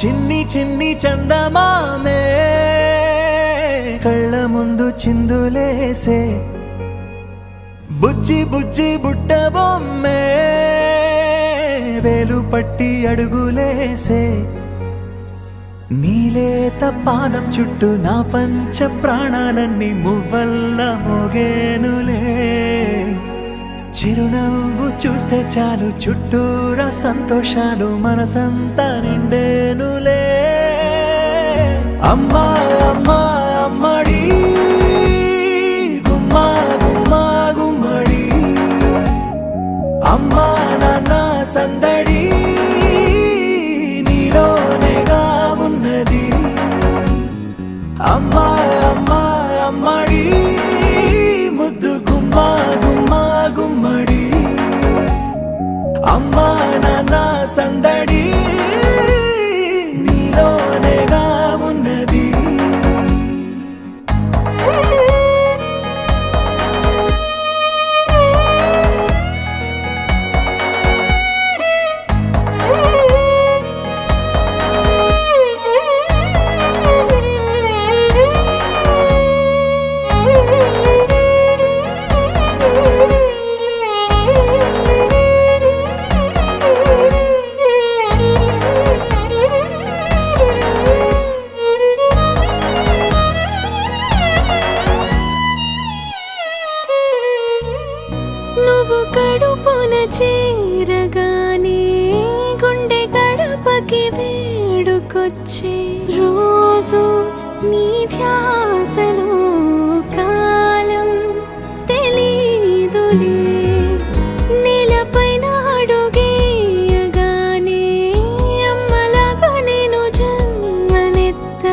చిన్ని చిన్ని చందమామే కళ్ళ ముందు చిందులేసే బుజ్జి బుజ్జి బుట్ట బొమ్మే వేలు పట్టి అడుగులేసే నీలేత పానం చుట్టూ నా పంచ ప్రాణాలన్నీ మువ్వల్ల మోగేనులే చిరునవ్వు చూస్తే చాలు చుట్టూరా సంతోషాలు మనసంతా నిండేనులే అమ్మా అమ్మా అమ్మడి గుమ్మా గుమ్మా గుమ్మడి అమ్మా నాన్న సందడి నీలోనేగా ఉన్నది అమ్మా అమ్మా అమ్మడి ముద్దు గుమ్మా గుమ్మా గుమ్మడి అమ్మా నాన్న సందడి నీలోనేగా ఉన్నది నువ్వు కడుపున చేరగానే గుండె గడపకి వేడుకొచ్చే రోజు నీ ధ్యాసలో కాలం తెలీదులే నేలపైన అడుగేయగానే అమ్మలాగా నేను జన్మనెత్త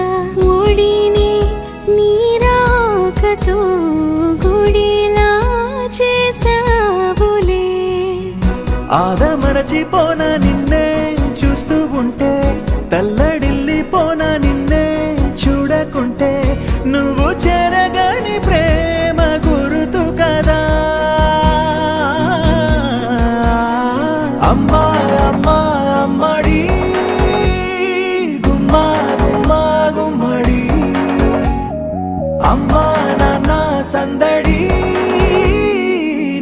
ఒడిని నీ రాకతో గుడిలా చేసావులే ఆదమరచిపోనా నిన్నే చూస్తూ ఉంటే తల్లడిల్లిపోనా నిన్నే చూడకుంటే నువ్వు చెరగని ప్రేమ గురుతు కదా అమ్మా అమ్మా అమ్మడి గుమ్మా గుమ్మా గుమ్మడి అమ్మా నాన్న సందడి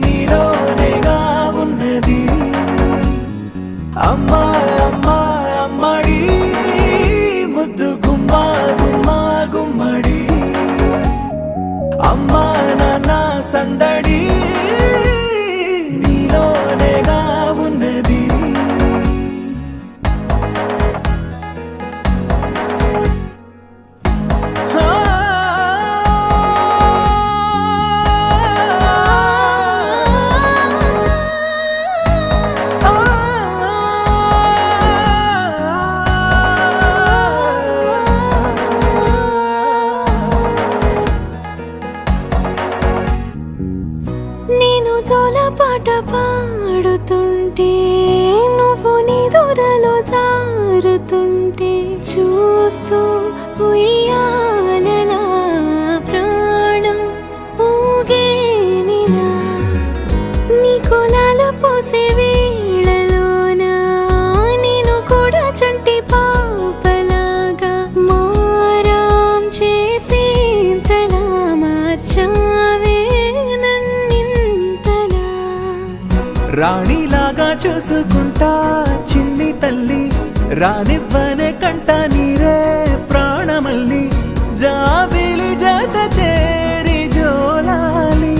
నీలోనేగా ఉన్నది అమ్మా అమ్మా అమ్మడి ముద్దు గుమ్మా గుమ్మా గుమ్మడి అమ్మా నాన్న సందడి నీలోనేగా ఉన్నది నేను జోలపాట పాడుతుంటే నువ్వు నిదురలో జారుతుంటే చూస్తూ ఉయ్యాలలా ప్రాణం ఊగేనిలా నీ కులాల పోసే వేళలోనా నేను కూడా చంటి పాపలాగా మారాం చేసేంతలా మార్చావే రాణిలాగా చూసుకుంటా చిన్ని తల్లి రానివ్వనే కంట నీరే ప్రాణమల్లి జాబిలి జత చేరి జోలాలి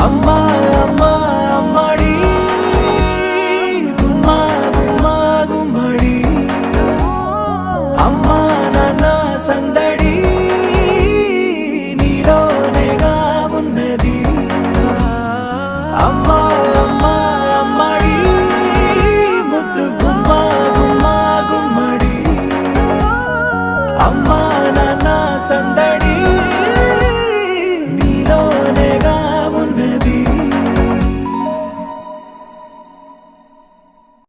అమ్మా అమ్మా అమ్మడి గుమ్మా గుమ్మా గుమ్మడి అమ్మా నాన్న సందడి నీలోనేగా ఉన్నది అమ్మా అమ్మా అమ్మడి ముద్దు గుమ్మా గుమ్మా గుమ్మడి అమ్మా నాన్న సందడి